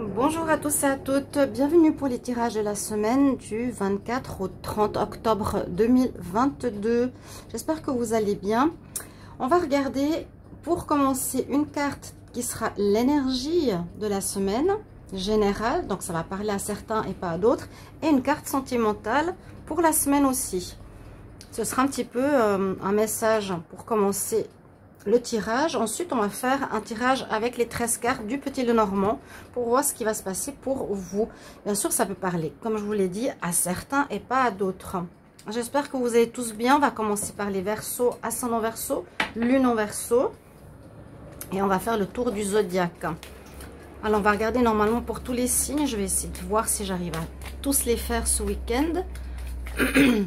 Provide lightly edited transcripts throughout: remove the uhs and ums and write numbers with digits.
Bonjour à tous et à toutes, bienvenue pour les tirages de la semaine du 24 au 30 octobre 2022. J'espère que vous allez bien. On va regarder pour commencer une carte qui sera l'énergie de la semaine générale, donc ça va parler à certains et pas à d'autres, et une carte sentimentale pour la semaine aussi. Ce sera un petit peu un message pour commencer le tirage. Ensuite on va faire un tirage avec les 13 cartes du Petit Lenormand pour voir ce qui va se passer pour vous. Bien sûr ça peut parler, comme je vous l'ai dit, à certains et pas à d'autres. J'espère que vous allez tous bien. On va commencer par les Verseaux, ascendant Verseau, lune en Verseau, et on va faire le tour du zodiaque. Alors on va regarder normalement pour tous les signes. Je vais essayer de voir si j'arrive à tous les faire ce week-end.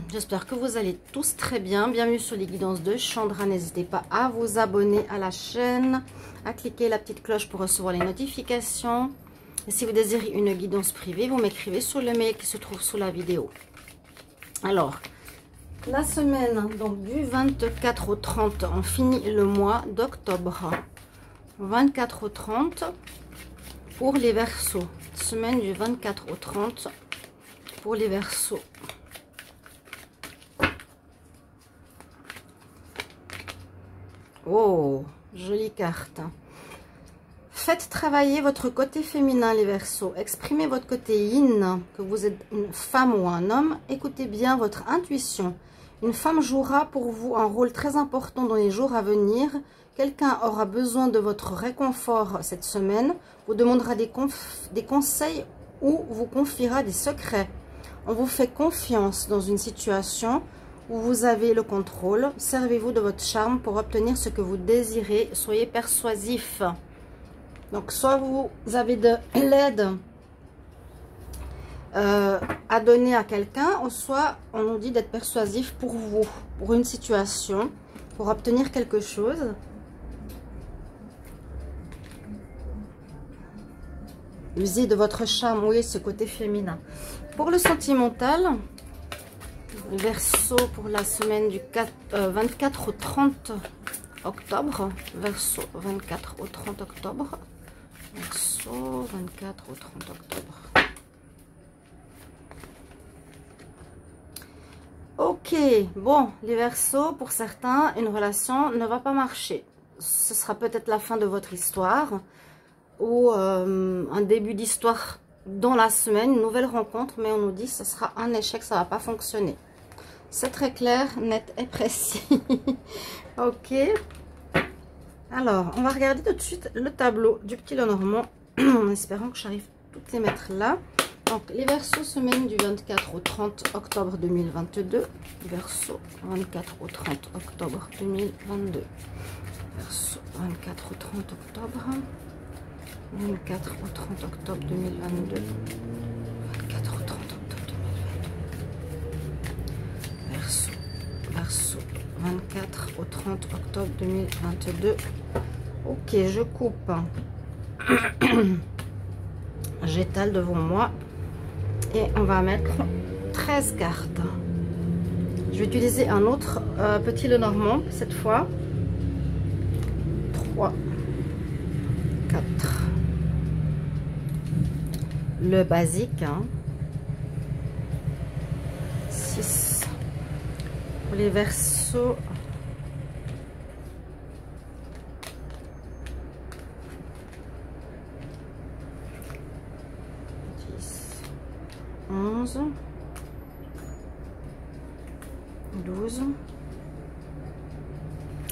J'espère que vous allez tous très bien. Bienvenue sur les guidances de Chandra. N'hésitez pas à vous abonner à la chaîne, à cliquer la petite cloche pour recevoir les notifications. Et si vous désirez une guidance privée, vous m'écrivez sur le mail qui se trouve sous la vidéo. Alors, la semaine donc du 24 au 30, on finit le mois d'octobre. 24 au 30 pour les Verseaux. Semaine du 24 au 30 pour les Verseaux. Oh, jolie carte. Faites travailler votre côté féminin, les Verseaux. Exprimez votre côté yin, que vous êtes une femme ou un homme. Écoutez bien votre intuition. Une femme jouera pour vous un rôle très important dans les jours à venir. Quelqu'un aura besoin de votre réconfort cette semaine. Vous demandera des conseils ou vous confiera des secrets. On vous fait confiance dans une situation où vous avez le contrôle. Servez-vous de votre charme pour obtenir ce que vous désirez. Soyez persuasif. Donc, soit vous avez de l'aide à donner à quelqu'un, ou soit on nous dit d'être persuasif pour vous, pour une situation, pour obtenir quelque chose. Usez de votre charme, oui, ce côté féminin. Pour le sentimental, Verseau pour la semaine du 24 au 30 octobre. Verseau 24 au 30 octobre. Verseau 24 au 30 octobre. Ok, bon, les Verseaux, pour certains, une relation ne va pas marcher. Ce sera peut-être la fin de votre histoire ou un début d'histoire dans la semaine, une nouvelle rencontre, mais on nous dit que ce sera un échec, ça ne va pas fonctionner. C'est très clair, net et précis. Ok. Alors, on va regarder tout de suite le tableau du Petit Lenormand en espérant que j'arrive toutes les mettre là. Donc, les Verseaux, semaine du 24 au 30 octobre 2022. Verseau, 24 au 30 octobre 2022. Verseau, 24 au 30 octobre. 24 au 30 octobre 2022. 24 au 30 octobre 2022. Verseau, Verseau, 24 au 30 octobre 2022. Ok, je coupe. J'étale devant moi. Et on va mettre 13 cartes. Je vais utiliser un autre Petit Lenormand cette fois. 3, 4. Le basique. 6. Pour les Verseaux. 11, 12,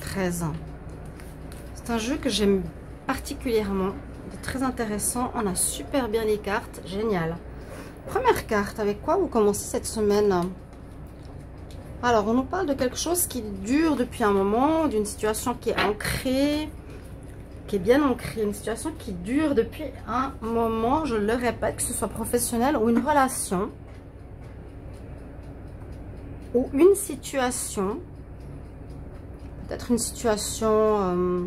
13. C'est un jeu que j'aime particulièrement, il est très intéressant, on a super bien les cartes, génial. Première carte, avec quoi vous commencez cette semaine? Alors, on nous parle de quelque chose qui dure depuis un moment, d'une situation qui est ancrée, qui est bien ancrée, une situation qui dure depuis un moment, je le répète, que ce soit professionnel ou une relation, ou une situation, peut-être une situation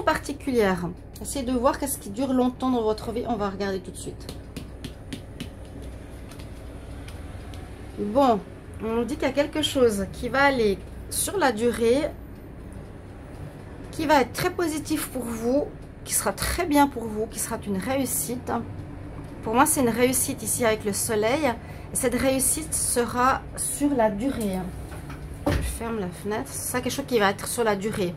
particulière. Essayez de voir qu'est-ce qui dure longtemps dans votre vie, on va regarder tout de suite. Bon, on nous dit qu'il y a quelque chose qui va aller sur la durée, qui va être très positif pour vous, qui sera très bien pour vous, qui sera une réussite. Pour moi, c'est une réussite ici avec le soleil. Et cette réussite sera sur la durée. Je ferme la fenêtre. C'est ça, quelque chose qui va être sur la durée.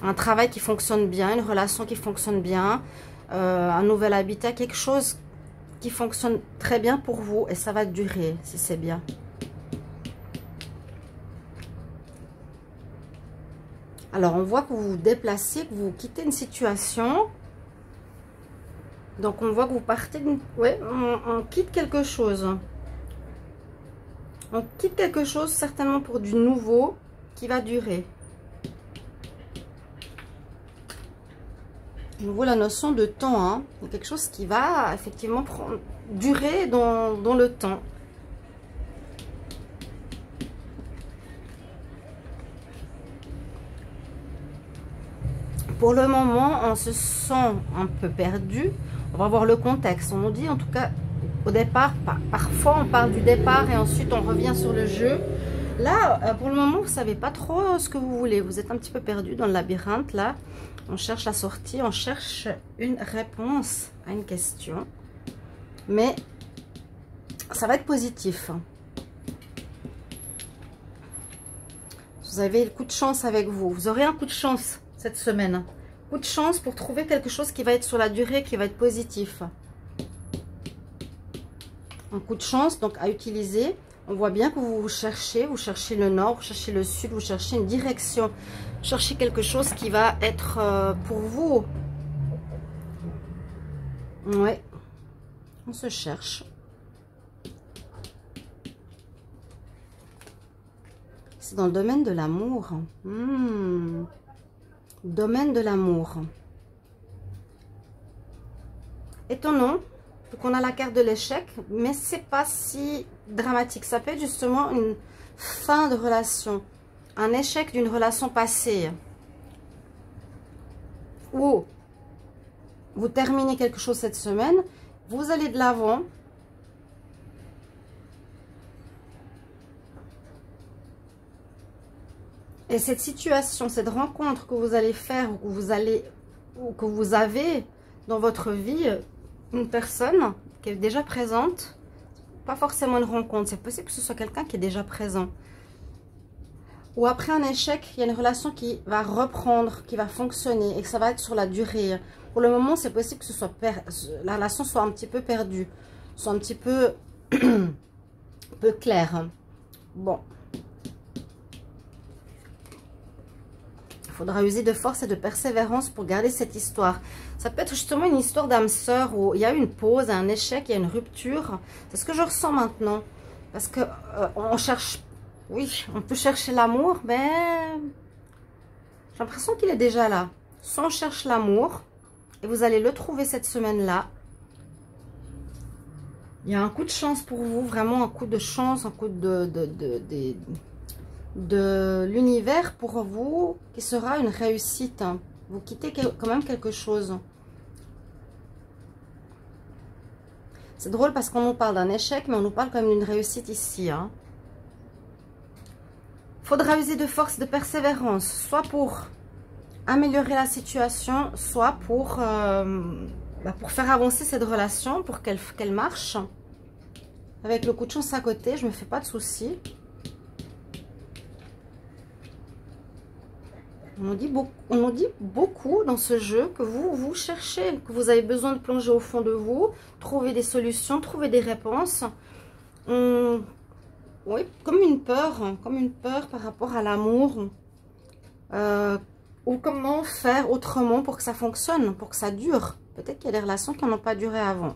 Un travail qui fonctionne bien, une relation qui fonctionne bien, un nouvel habitat, quelque chose qui fonctionne très bien pour vous. Et ça va durer, si c'est bien. Alors, on voit que vous vous déplacez, que vous quittez une situation. Donc, on voit que vous partez... Ouais, on quitte quelque chose. On quitte quelque chose, certainement pour du nouveau, qui va durer. On voit la notion de temps. Hein. Il y a quelque chose qui va, effectivement, durer dans le temps. Pour le moment, on se sent un peu perdu. On va voir le contexte. On nous dit, en tout cas, au départ, parfois on parle du départ et ensuite on revient sur le jeu. Là, pour le moment, vous ne savez pas trop ce que vous voulez. Vous êtes un petit peu perdu dans le labyrinthe, là. On cherche la sortie, on cherche une réponse à une question. Mais ça va être positif. Vous avez le coup de chance avec vous. Vous aurez un coup de chance cette semaine. Coup de chance pour trouver quelque chose qui va être sur la durée, qui va être positif. Un coup de chance donc à utiliser. On voit bien que vous cherchez le nord, vous cherchez le sud, vous cherchez une direction. Vous cherchez quelque chose qui va être pour vous. Ouais, on se cherche. C'est dans le domaine de l'amour. Domaine de l'amour. Étonnant. Donc on a la carte de l'échec, mais c'est pas si dramatique. Ça peut être justement une fin de relation, un échec d'une relation passée, ou vous terminez quelque chose cette semaine, vous allez de l'avant. Et cette situation, cette rencontre que vous allez faire, ou que vous avez dans votre vie, une personne qui est déjà présente, pas forcément une rencontre, c'est possible que ce soit quelqu'un qui est déjà présent. Ou après un échec, il y a une relation qui va reprendre, qui va fonctionner et que ça va être sur la durée. Pour le moment, c'est possible que ce soit la relation soit un petit peu perdue, soit un petit peu, peu claire. Bon. Il faudra user de force et de persévérance pour garder cette histoire. Ça peut être justement une histoire d'âme sœur où il y a une pause, un échec, il y a une rupture. C'est ce que je ressens maintenant. Parce que on cherche, oui, on peut chercher l'amour, mais j'ai l'impression qu'il est déjà là. Soit on cherche l'amour, et vous allez le trouver cette semaine-là. Il y a un coup de chance pour vous, vraiment un coup de chance, un coup de l'univers pour vous qui sera une réussite. Vous quittez quand même quelque chose. C'est drôle parce qu'on nous parle d'un échec, mais on nous parle quand même d'une réussite ici. Hein. Faudra user de force, de persévérance, soit pour améliorer la situation, soit pour faire avancer cette relation, pour qu'elle marche. Avec le coup de chance à côté, je ne me fais pas de soucis. On nous dit beaucoup dans ce jeu que vous cherchez, que vous avez besoin de plonger au fond de vous, trouver des solutions, trouver des réponses. Oui, comme une peur par rapport à l'amour. Ou comment faire autrement pour que ça fonctionne, pour que ça dure. Peut-être qu'il y a des relations qui n'ont pas duré avant.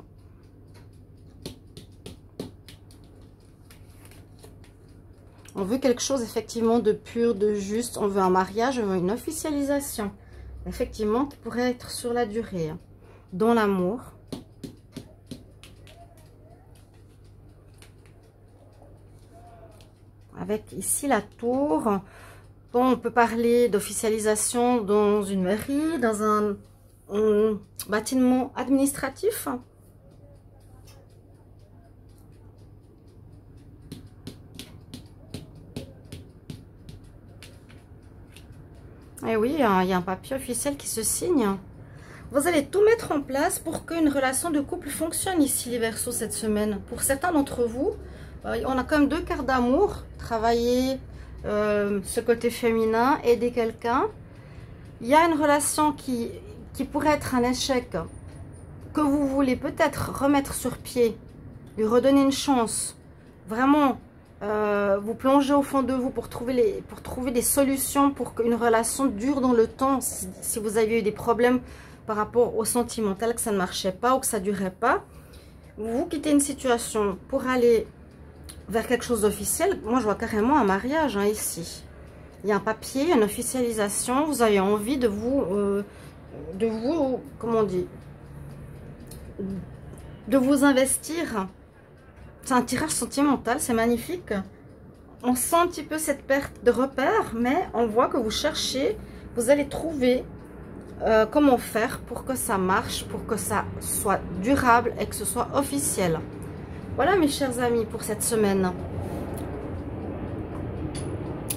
On veut quelque chose effectivement de pur, de juste. On veut un mariage, on veut une officialisation. Effectivement, qui pourrait être sur la durée. Hein, dans l'amour. Avec ici la tour. Bon, on peut parler d'officialisation dans une mairie, dans un bâtiment administratif. Et oui, il y a un papier officiel qui se signe. Vous allez tout mettre en place pour qu'une relation de couple fonctionne ici, les Verseaux, cette semaine. Pour certains d'entre vous, on a quand même 2 cartes d'amour. Travailler ce côté féminin, aider quelqu'un. Il y a une relation qui pourrait être un échec, que vous voulez peut-être remettre sur pied, lui redonner une chance. Vraiment, vous plongez au fond de vous pour trouver des solutions pour qu'une relation dure dans le temps. Si vous aviez eu des problèmes par rapport au sentimental, que ça ne marchait pas ou que ça ne durait pas, vous quittez une situation pour aller vers quelque chose d'officiel. Moi, je vois carrément un mariage hein, ici. Il y a un papier, une officialisation. Vous avez envie de vous comment on dit, de vous investir. C'est un tirage sentimental, c'est magnifique. On sent un petit peu cette perte de repère, mais on voit que vous cherchez, vous allez trouver comment faire pour que ça marche, pour que ça soit durable et que ce soit officiel. Voilà mes chers amis pour cette semaine.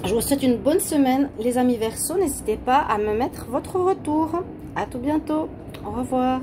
Je vous souhaite une bonne semaine les amis Verseaux. N'hésitez pas à me mettre votre retour. À tout bientôt. Au revoir.